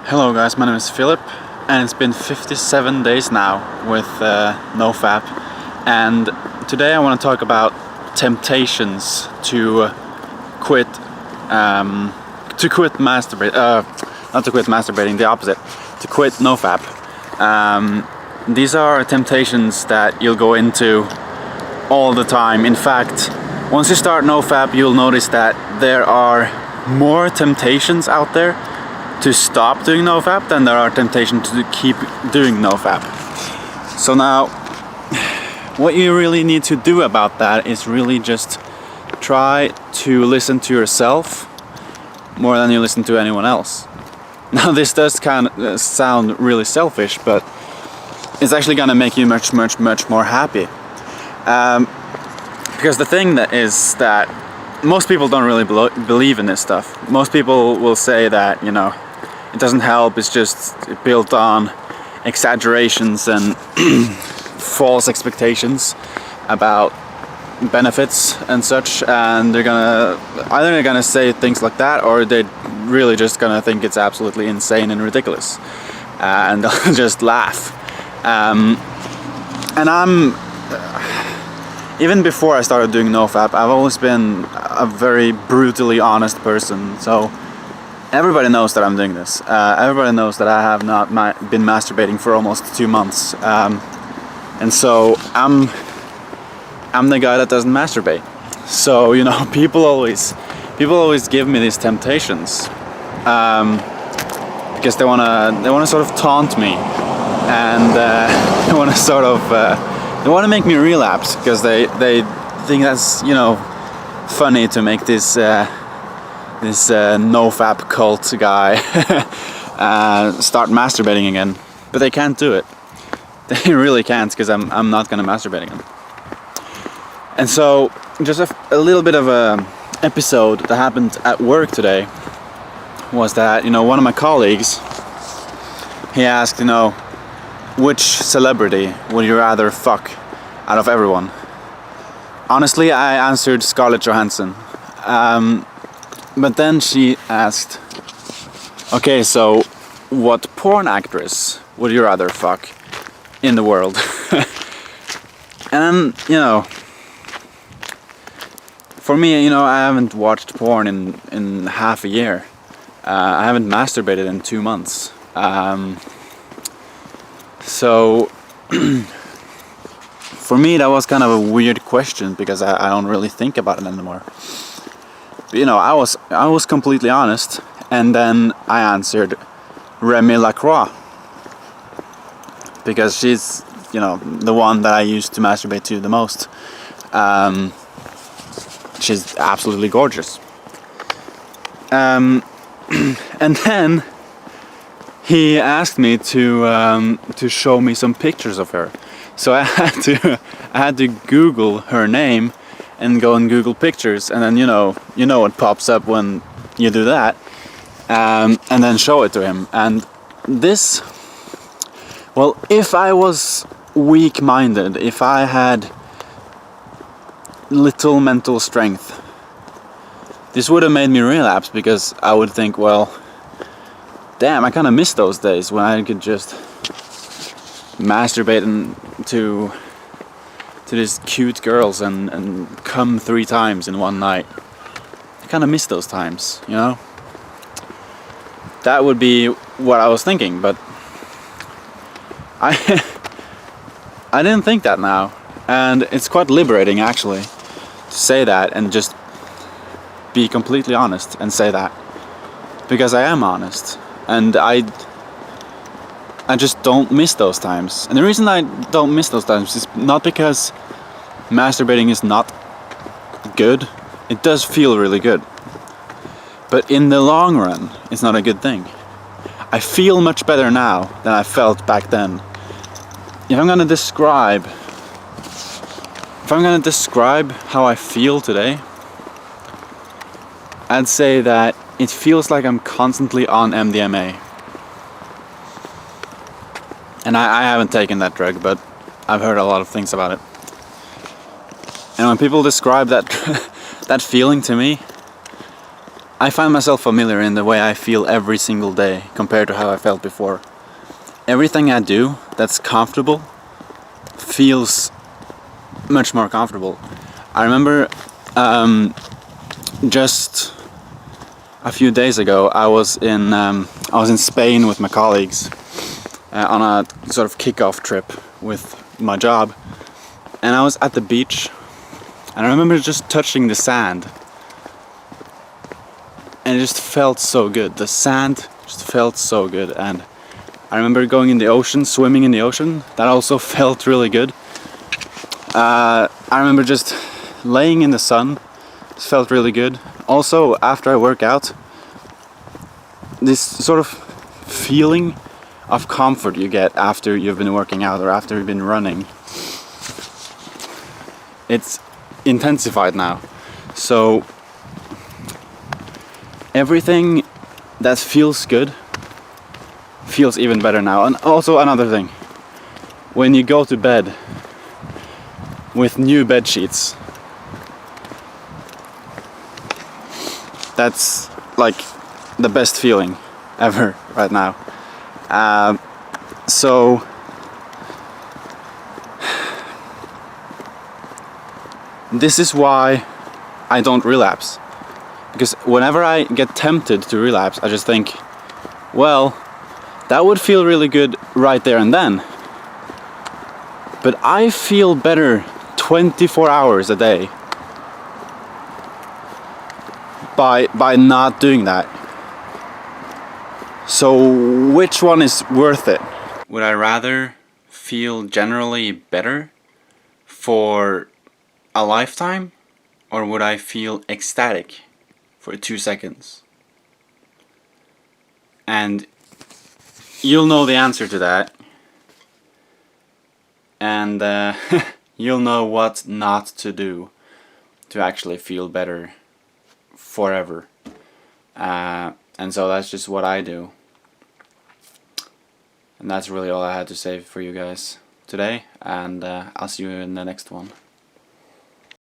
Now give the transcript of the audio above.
Hello guys, my name is Philip and it's been 57 days now with NoFap, and today I want to talk about temptations to quit masturbating, the opposite, to quit NoFap. These are temptations that you'll go into all the time. In fact, once you start NoFap, you'll notice that there are more temptations out there to stop doing NoFap than there are temptations to keep doing NoFap. So now, what you really need to do about that is really just try to listen to yourself more than you listen to anyone else. Now this does kind of sound really selfish, but it's actually gonna make you much more happy. Because the thing that is that most people don't really believe in this stuff. Most people will say that, you know, it doesn't help, it's just built on exaggerations and false expectations about benefits and such, and they're gonna say things like that, or they're really just gonna think it's absolutely insane and ridiculous, and they'll just laugh. And I'm even before I started doing NoFap, I've always been a very brutally honest person, so everybody knows that I'm doing this. Everybody knows that I have not been masturbating for almost 2 months, and so I'm the guy that doesn't masturbate. So, you know, people always give me these temptations, because they wanna sort of taunt me, and they wanna make me relapse, because they think that's, you know, funny to make this NoFap cult guy start masturbating again, but they can't do it. They really can't, because I'm not gonna masturbate again. And so, just a little bit of a episode that happened at work today was that, you know, one of my colleagues, he asked, you know, which celebrity would you rather fuck out of everyone? Honestly, I answered Scarlett Johansson. But then she asked, okay, so what porn actress would you rather fuck in the world? And, you know, for me, you know, I haven't watched porn in half a year. I haven't masturbated in 2 months. So for me that was kind of a weird question, because I don't really think about it anymore. You know, I was completely honest, and then I answered Remy Lacroix, because she's, you know, the one that I used to masturbate to the most. She's absolutely gorgeous. And then he asked me to show me some pictures of her, so I had to Google her name and go and Google pictures, and then you know what pops up when you do that, and then show it to him. And this, well, if I was weak-minded, if I had little mental strength, this would have made me relapse, because I would think, well, damn, I kind of miss those days when I could just masturbate to these cute girls and come 3 times in one night. I kind of miss those times, you know? That would be what I was thinking, but I didn't think that now, and it's quite liberating actually to say that and just be completely honest and say that, because I am honest, and I just don't miss those times. And the reason I don't miss those times is not because masturbating is not good. It does feel really good, but in the long run it's not a good thing. I feel much better now than I felt back then. If I'm gonna describe how I feel today, I'd say that it feels like I'm constantly on MDMA. And I haven't taken that drug, but I've heard a lot of things about it. And when people describe that that feeling to me, I find myself familiar in the way I feel every single day compared to how I felt before. Everything I do that's comfortable feels much more comfortable. I remember just a few days ago I was in Spain with my colleagues on a sort of kickoff trip with my job, and I was at the beach, and I remember just touching the sand, and it just felt so good. The sand just felt so good, and I remember going in the ocean, swimming in the ocean. That also felt really good. I remember just laying in the sun. It felt really good. Also, after I work out, this sort of feeling of comfort you get after you've been working out or after you've been running, it's intensified now. So everything that feels good feels even better now. And also another thing, when you go to bed with new bed sheets, that's like the best feeling ever right now. So this is why I don't relapse, because whenever I get tempted to relapse, I just think, well, that would feel really good right there and then, but I feel better 24 hours a day by not doing that. So which one is worth it? Would I rather feel generally better for a lifetime, or would I feel ecstatic for 2 seconds? And you'll know the answer to that, and you'll know what not to do to actually feel better forever. And so that's just what I do. And that's really all I had to say for you guys today, and I'll see you in the next one.